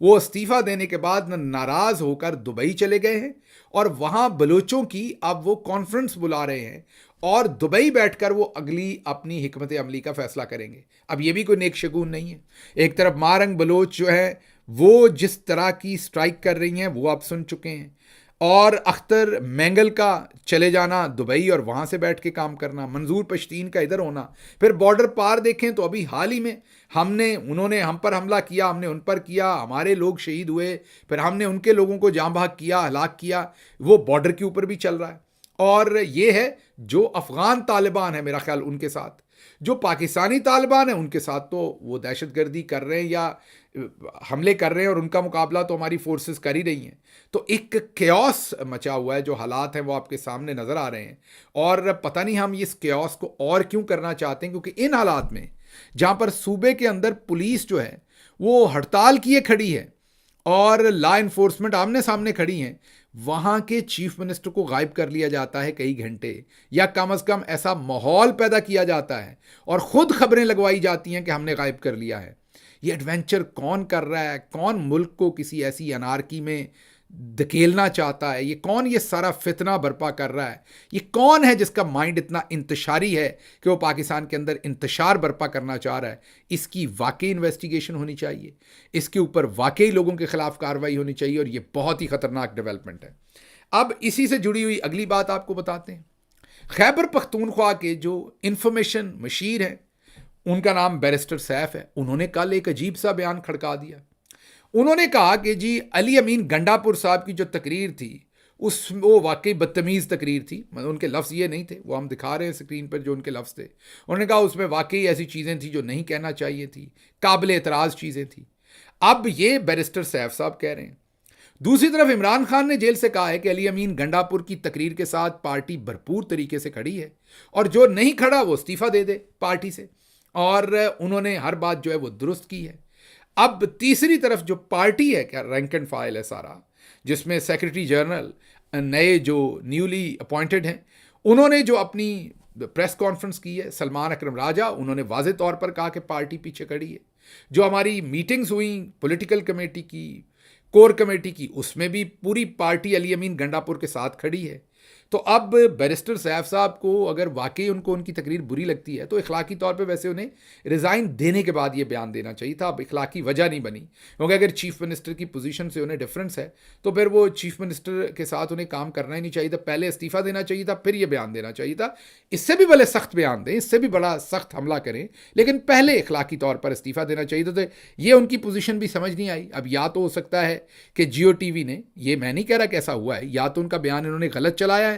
وہ استعفیٰ دینے کے بعد ناراض ہو کر دبئی چلے گئے ہیں اور وہاں بلوچوں کی اب وہ کانفرنس بلا رہے ہیں اور دبئی بیٹھ کر وہ اگلی اپنی حکمت عملی کا فیصلہ کریں گے. اب یہ بھی کوئی نیک شگون نہیں ہے. ایک طرف مارنگ بلوچ جو ہے وہ جس طرح کی سٹرائک کر رہی ہیں وہ آپ سن چکے ہیں, اور اختر مینگل کا چلے جانا دبئی اور وہاں سے بیٹھ کے کام کرنا, منظور پشتین کا ادھر ہونا. پھر بارڈر پار دیکھیں تو ابھی حال ہی میں انہوں نے ہم پر حملہ کیا, ہم نے ان پر کیا, ہمارے لوگ شہید ہوئے, پھر ہم نے ان کے لوگوں کو جاں بحق کیا, ہلاک کیا. وہ بارڈر کے اوپر بھی چل رہا ہے. اور یہ ہے جو افغان طالبان ہیں میرا خیال ان کے ساتھ, جو پاکستانی طالبان ہیں ان کے ساتھ تو وہ دہشت گردی کر رہے ہیں یا حملے کر رہے ہیں اور ان کا مقابلہ تو ہماری فورسز کر ہی رہی ہیں. تو ایک کیوس مچا ہوا ہے, جو حالات ہیں وہ آپ کے سامنے نظر آ رہے ہیں, اور پتہ نہیں ہم اس کیوس کو اور کیوں کرنا چاہتے ہیں, کیونکہ ان حالات میں جہاں پر صوبے کے اندر پولیس جو ہے وہ ہڑتال کیے کھڑی ہے اور لا انفورسمنٹ آمنے سامنے کھڑی ہیں, وہاں کے چیف منسٹر کو غائب کر لیا جاتا ہے کئی گھنٹے, یا کم از کم ایسا ماحول پیدا کیا جاتا ہے اور خود خبریں لگوائی جاتی ہیں کہ ہم نے غائب کر لیا ہے. یہ ایڈونچر کون کر رہا ہے؟ کون ملک کو کسی ایسی انارکی میں دھکیلنا چاہتا ہے؟ یہ کون یہ سارا فتنہ برپا کر رہا ہے؟ یہ کون ہے جس کا مائنڈ اتنا انتشاری ہے کہ وہ پاکستان کے اندر انتشار برپا کرنا چاہ رہا ہے؟ اس کی واقعی انویسٹیگیشن ہونی چاہیے, اس کے اوپر واقعی لوگوں کے خلاف کارروائی ہونی چاہیے, اور یہ بہت ہی خطرناک ڈیولپمنٹ ہے. اب اسی سے جڑی ہوئی اگلی بات آپ کو بتاتے ہیں. خیبر پختونخوا کے جو انفارمیشن مشیر ہیں, ان کا نام بیرسٹر سیف ہے, انہوں نے کل ایک عجیب سا بیان کھڑکا دیا. انہوں نے کہا کہ جی علی امین گنڈا پور صاحب کی جو تقریر تھی وہ واقعی بدتمیز تقریر تھی. ان کے لفظ یہ نہیں تھے, وہ ہم دکھا رہے ہیں اسکرین پر جو ان کے لفظ تھے. انہوں نے کہا اس میں واقعی ایسی چیزیں تھیں جو نہیں کہنا چاہیے تھی, قابل اعتراض چیزیں تھیں. اب یہ بیرسٹر سیف صاحب کہہ رہے ہیں. دوسری طرف عمران خان نے جیل سے کہا ہے کہ علی امین گنڈا پور کی تقریر کے ساتھ پارٹی بھرپور طریقے سے کھڑی ہے, اور جو نہیں کھڑا وہ استعفیٰ دے دے پارٹی سے, اور انہوں نے ہر بات جو ہے وہ درست کی ہے. اب تیسری طرف جو پارٹی ہے, کیا رینک اینڈ فائل ہے سارا, جس میں سیکرٹری جنرل نئے جو نیولی اپوائنٹڈ ہیں, انہوں نے جو اپنی پریس کانفرنس کی ہے, سلمان اکرم راجہ, انہوں نے واضح طور پر کہا کہ پارٹی پیچھے کھڑی ہے. جو ہماری میٹنگز ہوئیں پولیٹیکل کمیٹی کی, کور کمیٹی کی, اس میں بھی پوری پارٹی علی امین گنڈا پور کے ساتھ کھڑی ہے. تو اب بیرسٹر سیف صاحب کو اگر واقعی ان کو ان کی تقریر بری لگتی ہے تو اخلاقی طور پہ ویسے انہیں ریزائن دینے کے بعد یہ بیان دینا چاہیے تھا. اب اخلاقی وجہ نہیں بنی, کیونکہ اگر چیف منسٹر کی پوزیشن سے انہیں ڈفرینس ہے تو پھر وہ چیف منسٹر کے ساتھ انہیں کام کرنا ہی نہیں چاہیے تھا. پہلے استعفیٰ دینا چاہیے تھا, پھر یہ بیان دینا چاہیے تھا. اس سے بھی بڑے سخت بیان دیں, اس سے بھی بڑا سخت حملہ کریں, لیکن پہلے اخلاقی طور پر استعفیٰ دینا چاہیے تھا. تو یہ ان کی پوزیشن بھی سمجھ نہیں آئی. اب یا تو ہو سکتا ہے کہ جیو ٹی وی نے, یہ میں نہیں کہہ رہا کیسا ہوا ہے, یا تو ان کا بیان انہوں نے غلط چلایا ہے,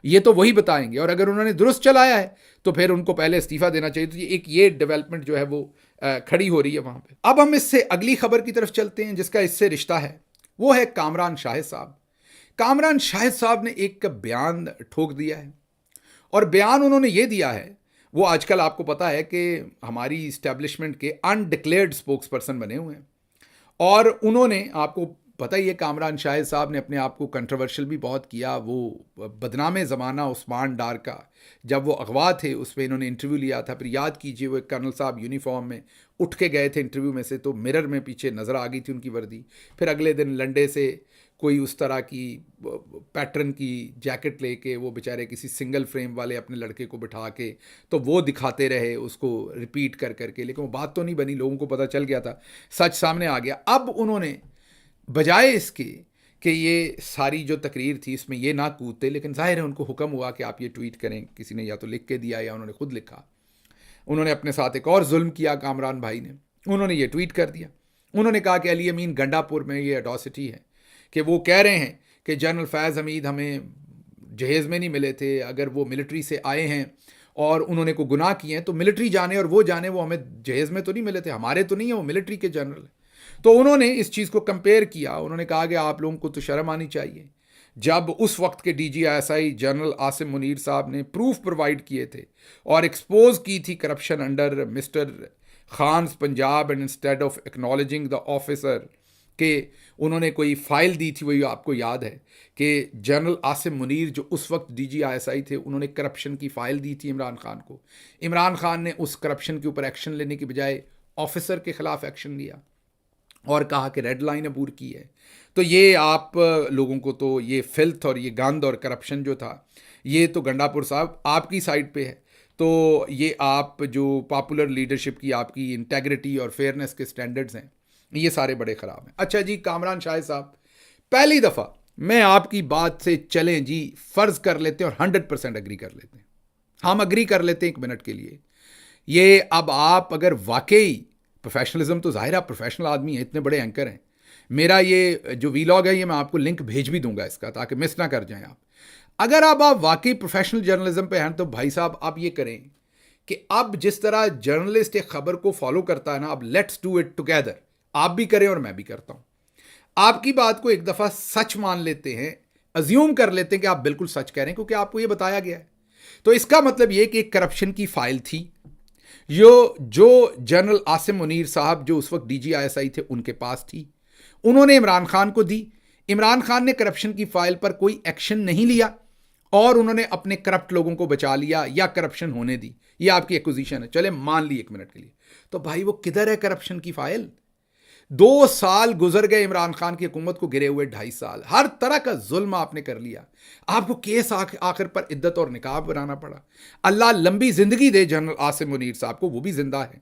یہ تو وہی بتائیں گے, اور اگر انہوں نے درست چلایا ہے تو پھر ان کو پہلے استعفیٰ دینا چاہیے. تو یہ ڈیولپمنٹ جو ہے وہ کھڑی ہو رہی ہے وہاں پہ. اب ہم اس سے اگلی خبر کی طرف چلتے ہیں جس کا اس سے رشتہ ہے, وہ ہے کامران شاہد صاحب. کامران شاہد صاحب نے ایک بیان ٹھوک دیا ہے, اور بیان انہوں نے یہ دیا ہے, وہ آج کل آپ کو پتا ہے کہ ہماری اسٹیبلشمنٹ کے انڈکلیئرڈ اسپوکس پرسن بنے ہوئے ہیں, اور انہوں نے, آپ کو پتہ ہی ہے کامران شاہد صاحب نے اپنے آپ کو کنٹروورشل بھی بہت کیا. وہ بدنام زمانہ عثمان ڈار کا جب وہ اغوا تھے اس پہ انہوں نے انٹرویو لیا تھا. پھر یاد کیجئے وہ ایک کرنل صاحب یونیفارم میں اٹھ کے گئے تھے انٹرویو میں سے, تو مرر میں پیچھے نظر آ گئی تھی ان کی وردی. پھر اگلے دن لنڈے سے کوئی اس طرح کی پیٹرن کی جیکٹ لے کے وہ بیچارے کسی سنگل فریم والے اپنے لڑکے کو بٹھا کے تو وہ دکھاتے رہے اس کو ریپیٹ کر کے, لیکن وہ بات تو نہیں بنی, لوگوں کو پتہ چل گیا تھا, سچ سامنے آ گیا. اب انہوں نے بجائے اس کے کہ یہ ساری جو تقریر تھی اس میں یہ نہ کودتے, لیکن ظاہر ہے ان کو حکم ہوا کہ آپ یہ ٹویٹ کریں, کسی نے یا تو لکھ کے دیا یا انہوں نے خود لکھا. انہوں نے اپنے ساتھ ایک اور ظلم کیا کامران بھائی نے, انہوں نے یہ ٹویٹ کر دیا. انہوں نے کہا کہ علی امین گنڈا پور میں یہ اٹاسٹی ہے کہ وہ کہہ رہے ہیں کہ جنرل فیض حمید ہمیں جہیز میں نہیں ملے تھے, اگر وہ ملٹری سے آئے ہیں اور انہوں نے کوئی گناہ کیے ہیں تو ملٹری جانے اور وہ جانے, وہ ہمیں جہیز میں تو نہیں ملے تھے, ہمارے تو نہیں ہیں, وہ ملٹری کے جنرل ہیں. تو انہوں نے اس چیز کو کمپیئر کیا. انہوں نے کہا کہ آپ لوگوں کو تو شرم آنی چاہیے, جب اس وقت کے D G I S I general Asim Munir صاحب نے پروف پرووائڈ کیے تھے اور ایکسپوز کی تھی corruption under mister Khan's Punjab, and instead of acknowledging the officer کہ انہوں نے کوئی فائل دی تھی, وہی آپ کو یاد ہے کہ جنرل عاصم منیر جو اس وقت ڈی جی آئی ایس آئی تھے, انہوں نے کرپشن کی فائل دی تھی عمران خان کو. عمران خان نے اس کرپشن کے اوپر ایکشن لینے کی بجائے آفیسر کے خلاف ایکشن لیا, اور کہا کہ ریڈ لائن عبور کی ہے. تو یہ آپ لوگوں کو تو یہ فلتھ اور یہ گند اور کرپشن جو تھا یہ تو گنڈاپور صاحب آپ کی سائڈ پہ ہے. تو یہ آپ جو پاپولر لیڈرشپ کی آپ کی انٹیگریٹی اور فیئرنیس کے سٹینڈرڈز ہیں یہ سارے بڑے خراب ہیں. اچھا جی کامران شاہد صاحب، پہلی دفعہ میں آپ کی بات سے چلیں جی فرض کر لیتے ہیں اور 100% اگری کر لیتے ہیں. ہم اگری کر لیتے ہیں ایک منٹ کے لیے. یہ اب آپ اگر واقعی پروفیشنلزم تو ظاہر آپ پروفیشنل آدمی ہیں، اتنے بڑے اینکر ہیں. میرا یہ جو ویلاگ ہے یہ میں آپ کو لنک بھیج بھی دوں گا اس کا تاکہ مس نہ کر جائیں آپ. اگر آپ واقعی پروفیشنل جرنلزم پہ ہیں تو بھائی صاحب آپ یہ کریں کہ اب جس طرح جرنلسٹ ایک خبر کو فالو کرتا ہے نا، اب لیٹس ڈو اٹ ٹوگیدر. آپ بھی کریں اور میں بھی کرتا ہوں. آپ کی بات کو ایک دفعہ سچ مان لیتے ہیں، ازیوم کر لیتے ہیں کہ آپ بالکل سچ کہہ رہے ہیں کیونکہ آپ کو یہ بتایا گیا ہے. تو اس کا مطلب یہ کہ ایک کرپشن کی فائل تھی جو جنرل عاصم منیر صاحب جو اس وقت ڈی جی آئی ایس آئی تھے ان کے پاس تھی. انہوں نے عمران خان کو دی. عمران خان نے کرپشن کی فائل پر کوئی ایکشن نہیں لیا اور انہوں نے اپنے کرپٹ لوگوں کو بچا لیا یا کرپشن ہونے دی. یہ آپ کی ایکوزیشن ہے، چلے مان لی ایک منٹ کے لیے. تو بھائی وہ کدھر ہے کرپشن کی فائل؟ 2 سال گزر گئے عمران خان کی حکومت کو گرے ہوئے، 2.5 سال ہر طرح کا ظلم آپ نے کر لیا. آپ کو کیس آخر پر عدت اور نکاب بنانا پڑا. اللہ لمبی زندگی دے جنرل عاصم منیر صاحب کو، وہ بھی زندہ ہے.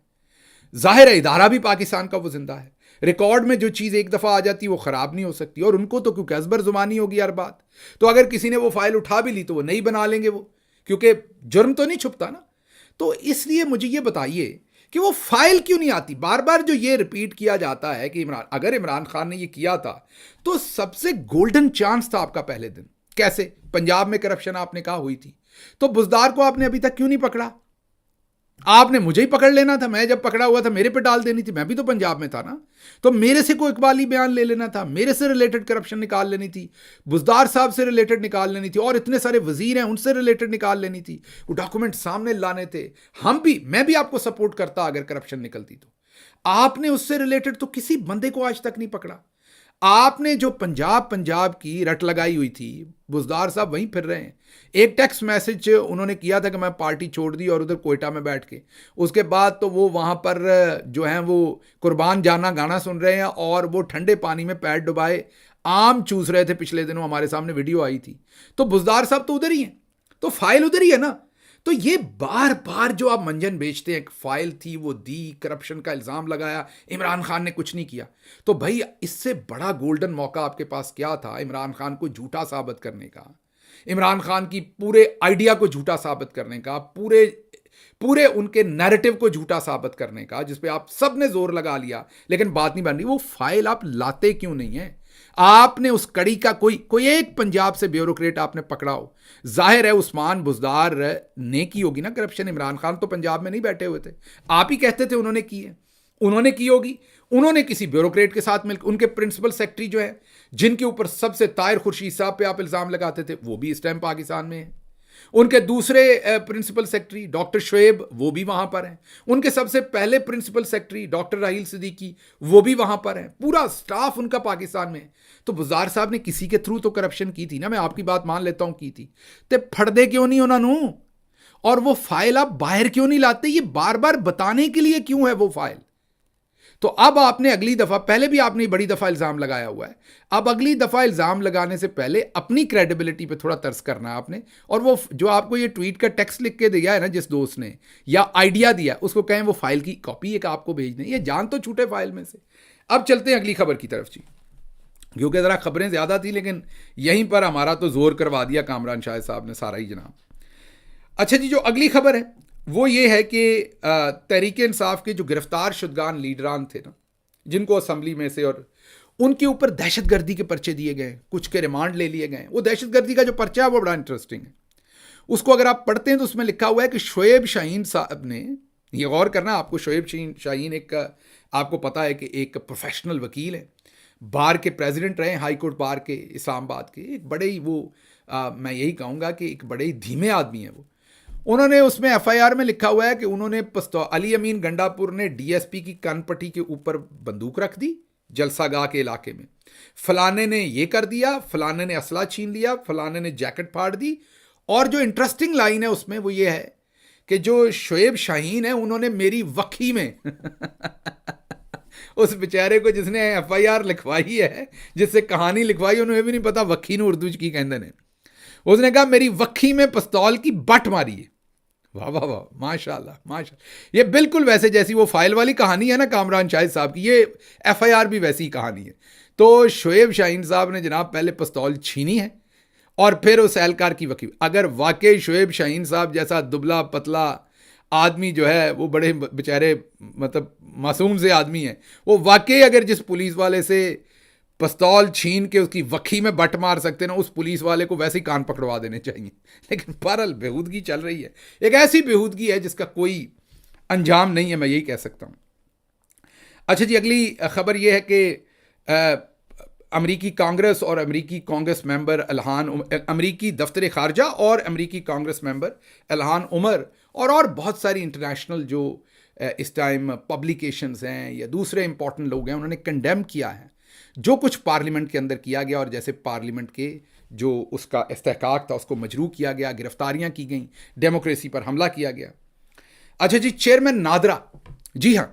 ظاہر ہے ادارہ بھی پاکستان کا وہ زندہ ہے. ریکارڈ میں جو چیز ایک دفعہ آ جاتی وہ خراب نہیں ہو سکتی. اور ان کو تو کیونکہ ازبر زبانی ہوگی ہر بات، تو اگر کسی نے وہ فائل اٹھا بھی لی تو وہ نہیں بنا لیں گے وہ، کیونکہ جرم تو نہیں چھپتا نا. تو اس لیے مجھے یہ بتائیے کہ وہ فائل کیوں نہیں آتی؟ بار بار جو یہ ریپیٹ کیا جاتا ہے کہ اگر عمران خان نے یہ کیا تھا تو سب سے گولڈن چانس تھا آپ کا پہلے دن. کیسے؟ پنجاب میں کرپشن آپ نے کہا ہوئی تھی، تو بزدار کو آپ نے ابھی تک کیوں نہیں پکڑا؟ آپ نے مجھے ہی پکڑ لینا تھا. میں جب پکڑا ہوا تھا میرے پہ ڈال دینی تھی، میں بھی تو پنجاب میں تھا نا. تو میرے سے کوئی اقبالی بیان لے لینا تھا، میرے سے ریلیٹڈ کرپشن نکال لینی تھی، بزدار صاحب سے ریلیٹڈ نکال لینی تھی، اور اتنے سارے وزیر ہیں ان سے ریلیٹڈ نکال لینی تھی. وہ ڈاکومنٹ سامنے لانے تھے. میں بھی آپ کو سپورٹ کرتا اگر کرپشن نکلتی تو. آپ نے اس سے ریلیٹڈ تو کسی بندے کو آج تک نہیں پکڑا. آپ نے جو پنجاب کی رٹ لگائی ہوئی تھی، بزدار صاحب وہیں پھر رہے ہیں. ایک ٹیکسٹ میسج انہوں نے کیا تھا کہ میں پارٹی چھوڑ دی اور ادھر کوئٹہ میں بیٹھ کے، اس کے بعد تو وہ وہاں پر جو ہیں وہ قربان جانا گانا سن رہے ہیں اور وہ ٹھنڈے پانی میں پیر ڈبائے آم چوس رہے تھے. پچھلے دنوں ہمارے سامنے ویڈیو آئی تھی. تو بزدار صاحب تو ادھر ہی ہیں، تو فائل ادھر ہی ہے نا. تو یہ بار بار جو آپ منجن بیچتے ہیں، فائل تھی وہ دی، کرپشن کا الزام لگایا، عمران خان نے کچھ نہیں کیا. تو بھائی اس سے بڑا گولڈن موقع آپ کے پاس کیا تھا عمران خان کو جھوٹا ثابت کرنے کا، عمران خان کی پورے آئیڈیا کو جھوٹا ثابت کرنے کا، پورے ان کے نیریٹو کو جھوٹا ثابت کرنے کا، جس پہ آپ سب نے زور لگا لیا لیکن بات نہیں بن رہی. وہ فائل آپ لاتے کیوں نہیں ہیں؟ آپ نے اس کڑی کا کوئی ایک پنجاب سے بیوروکریٹ آپ نے پکڑا ہو. ظاہر ہے عثمان بزدار نے کی ہوگی نا کرپشن. عمران خان تو پنجاب میں نہیں بیٹھے ہوئے تھے، آپ ہی کہتے تھے انہوں نے کی ہے. انہوں نے کی ہوگی، انہوں نے کسی بیوروکریٹ کے ساتھ مل کے، ان کے پرنسپل سیکرٹری جو ہے جن کے اوپر سب سے طاہر خورشید صاحب پہ آپ الزام لگاتے تھے وہ بھی اس ٹائم پاکستان میں ہیں. ان کے دوسرے پرنسپل سیکرٹری ڈاکٹر شعیب وہ بھی وہاں پر ہیں. ان کے سب سے پہلے principal secretary doctor Raheel Siddiqui وہ بھی وہاں پر ہیں. پورا سٹاف ان کا پاکستان میں ہے. تو بزدار صاحب نے کسی کے تھرو تو کرپشن کی تھی نا. میں آپ کی بات مان لیتا ہوں کی تھی، تے پھڑ دے کیوں نہیں انہوں نے؟ اور وہ فائل آپ باہر کیوں نہیں لاتے؟ یہ بار بار بتانے کے لیے کیوں ہے وہ فائل؟ تو اب آپ نے اگلی دفعہ، پہلے بھی آپ نے بڑی دفعہ الزام لگایا ہوا ہے، اب اگلی دفعہ الزام لگانے سے پہلے اپنی کریڈیبلٹی پہ تھوڑا ترس کرنا ہے آپ نے. اور وہ جو آپ کو یہ ٹویٹ کا ٹیکسٹ لکھ کے دیا ہے نا جس دوست نے، یا آئیڈیا دیا، اس کو کہیں وہ فائل کی کاپی ایک آپ کو بھیج دیں. یہ جان تو چھوٹے فائل میں سے. اب چلتے ہیں اگلی خبر کی طرف جی، کیونکہ ذرا خبریں زیادہ تھی لیکن یہیں پر ہمارا تو زور کروا دیا کامران شاہد صاحب نے سارا ہی جناب. اچھا جی، جو اگلی خبر ہے وہ یہ ہے کہ تحریک انصاف کے جو گرفتار شدگان لیڈران تھے نا، جن کو اسمبلی میں سے، اور ان کے اوپر دہشت گردی کے پرچے دیے گئے، کچھ کے ریمانڈ لے لیے گئے. وہ دہشت گردی کا جو پرچہ ہے وہ بڑا انٹرسٹنگ ہے. اس کو اگر آپ پڑھتے ہیں تو اس میں لکھا ہوا ہے کہ شعیب شاہین صاحب نے، یہ غور کرنا آپ کو، شعیب شاہین ایک، آپ کو پتا ہے کہ ایک پروفیشنل وکیل ہے، بار کے پریزیڈنٹ رہے، ہائی کورٹ بار کے اسلام آباد کے، ایک بڑے ہی وہ میں یہی کہوں گا کہ ایک بڑے ہی دھیمے آدمی ہیں وہ. انہوں نے اس میں ایف آئی آر میں لکھا ہوا ہے کہ انہوں نے علی امین گنڈاپور نے ڈی ایس پی کی کن پٹی کے اوپر بندوق رکھ دی جلسہ گاہ کے علاقے میں، فلانے نے یہ کر دیا، فلانے نے اسلحہ چھین لیا، فلانے نے جیکٹ پھاڑ دی. اور جو انٹرسٹنگ لائن ہے اس میں وہ یہ ہے کہ جو شعیب شاہین ہے انہوں نے میری وکھی میں اس بیچارے کو جس نے FIR لکھوائی ہے, جس سے کہانی لکھوائی, انہیں بھی نہیں پتا وکھی نو اردو کی کہندے نے. اس نے کہا میری وکھی میں پستول کی بٹ ماری ہے. واہ واہ واہ, ماشاء اللہ ماشاء اللہ. یہ بالکل ویسے جیسی وہ فائل والی کہانی ہے نا کامران شاہد صاحب کی, یہ FIR بھی ویسی ہی کہانی ہے. تو شعیب شاہین صاحب نے جناب پہلے پستول چھینی ہے اور پھر اس اہلکار کی وکیل. اگر واقعی شعیب شاہین صاحب جیسا دبلا پتلا آدمی جو ہے, وہ بڑے بیچارے مطلب معصوم سے آدمی ہیں, وہ واقعی اگر جس پولیس والے سے پستول چھین کے اس کی وکھی میں بٹ مار سکتے نا, اس پولیس والے کو ویسے ہی کان پکڑوا دینے چاہیے. لیکن بہرحال بےہودگی چل رہی ہے, ایک ایسی بےہودگی ہے جس کا کوئی انجام نہیں ہے, میں یہی کہہ سکتا ہوں. اچھا جی, اگلی خبر یہ ہے کہ امریکی کانگریس اور امریکی کانگریس ممبر امریکی دفتر خارجہ اور امریکی کانگریس ممبر الہان عمر اور بہت ساری انٹرنیشنل جو اس ٹائم پبلیکیشنز ہیں یا دوسرے امپورٹنٹ لوگ ہیں, انہوں نے کنڈیم کیا ہے جو کچھ پارلیمنٹ کے اندر کیا گیا, اور جیسے پارلیمنٹ کے جو اس کا استحقاق تھا اس کو مجروح کیا گیا, گرفتاریاں کی گئیں, ڈیموکریسی پر حملہ کیا گیا. اچھا جی, چیئرمین نادرا, جی ہاں,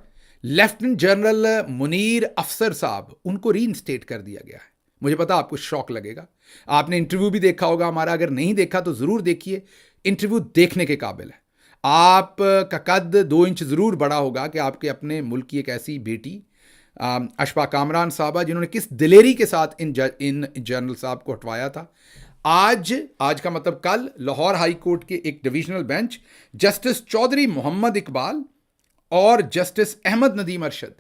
لیفٹنٹ جنرل منیر افسر صاحب, ان کو ری انسٹیٹ کر دیا گیا ہے. مجھے پتا آپ کو شوق لگے گا, آپ نے انٹرویو بھی دیکھا ہوگا ہمارا, اگر نہیں دیکھا تو ضرور دیکھیے, انٹرویو دیکھنے کے قابل ہے. آپ کا قد 2 انچ ضرور بڑا ہوگا کہ آپ کے اپنے ملک کی ایک ایسی بیٹی اشفاق کامران صاحبہ, جنہوں نے کس دلیری کے ساتھ ان جنرل صاحب کو ہٹوایا تھا. آج کا مطلب کل لاہور ہائی کورٹ کے ایک ڈویژنل بینچ جسٹس چودھری محمد اقبال اور جسٹس احمد ندیم ارشد,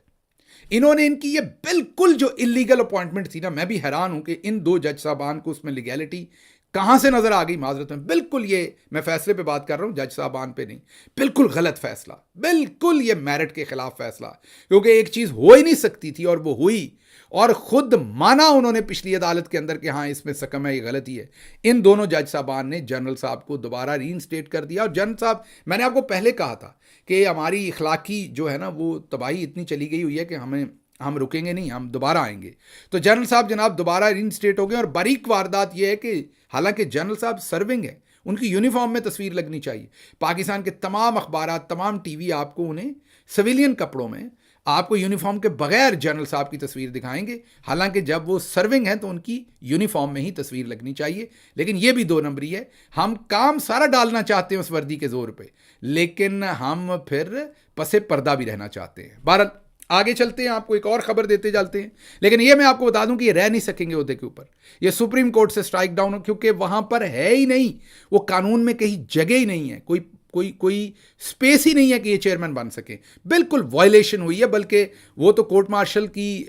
انہوں نے ان کی یہ بالکل جو اللیگل اپوائنٹمنٹ تھی نا, میں بھی حیران ہوں کہ ان 2 جج صاحبان کو اس میں لیگیلٹی کہاں سے نظر آ گئی. معذرت میں, بالکل یہ میں فیصلے پہ بات کر رہا ہوں, جج صاحبان پہ نہیں. بالکل غلط فیصلہ, بالکل یہ میرٹ کے خلاف فیصلہ, کیونکہ ایک چیز ہو ہی نہیں سکتی تھی اور وہ ہوئی, اور خود مانا انہوں نے پچھلی عدالت کے اندر کہ ہاں اس میں سکم ہے, یہ غلطی ہے. ان دونوں جج صاحبان نے جنرل صاحب کو دوبارہ ری انسٹیٹ کر دیا. اور جنرل صاحب, میں نے آپ کو پہلے کہا تھا کہ ہماری اخلاقی جو ہے نا وہ تباہی اتنی چلی گئی ہوئی ہے کہ ہم رکیں گے نہیں, ہم دوبارہ آئیں گے. تو جنرل صاحب جناب دوبارہ ری انسٹیٹ ہو گئے. اور باریک واردات یہ ہے کہ حالانکہ جنرل صاحب سرونگ ہیں, ان کی یونیفارم میں تصویر لگنی چاہیے. پاکستان کے تمام اخبارات, تمام ٹی وی آپ کو انہیں سویلین کپڑوں میں, آپ کو یونیفارم کے بغیر جنرل صاحب کی تصویر دکھائیں گے. حالانکہ جب وہ سرونگ ہیں تو ان کی یونیفارم میں ہی تصویر لگنی چاہیے. لیکن یہ بھی 2 نمبری ہے, ہم کام سارا ڈالنا چاہتے ہیں اس وردی کے زور پہ, لیکن ہم پھر پس پردہ بھی رہنا چاہتے ہیں. بہرحال آگے چلتے ہیں, آپ کو ایک اور خبر دیتے چلتے ہیں. لیکن یہ میں آپ کو بتا دوں کہ یہ رہ نہیں سکیں گے عہدے کے اوپر, یہ سپریم کورٹ سے سٹرائک ڈاؤن ہو, کیونکہ وہاں پر ہے ہی نہیں, وہ قانون میں کہیں جگہ ہی نہیں ہے, کوئی سپیس ہی نہیں ہے کہ یہ چیئرمین بن سکے. بالکل وائلیشن ہوئی ہے. بلکہ وہ تو کورٹ مارشل کی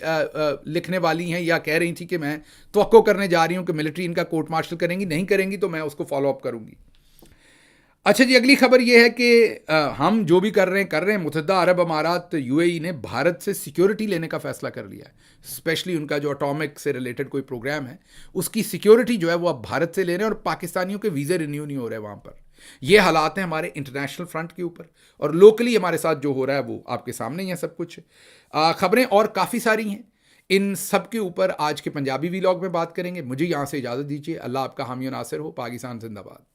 لکھنے والی ہیں, یا کہہ رہی تھی کہ میں توقع کرنے جا رہی ہوں کہ ملٹری ان کا کورٹ مارشل کریں گی, نہیں کریں گی تو میں اس کو فالو اپ کروں گی. اچھا جی, اگلی خبر یہ ہے کہ ہم جو بھی کر رہے ہیں, متحدہ عرب امارات UAE نے بھارت سے سیکیورٹی لینے کا فیصلہ کر لیا ہے. اسپیشلی ان کا جو اٹامک سے ریلیٹڈ کوئی پروگرام ہے, اس کی سیکیورٹی جو ہے وہ اب بھارت سے لے رہے ہیں, اور پاکستانیوں کے ویزے رینیو نہیں ہو رہے وہاں پر. یہ حالات ہیں ہمارے انٹرنیشنل فرنٹ کے اوپر, اور لوکلی ہمارے ساتھ جو ہو رہا ہے وہ آپ کے سامنے ہی ہے سب کچھ. خبریں اور کافی ساری ہیں, ان سب کے اوپر آج کے پنجابی ویلاگ میں بات کریں گے. مجھے یہاں سے اجازت دیجیے. اللہ آپ کا حامی و ناصر ہو. پاکستان زندہ باد.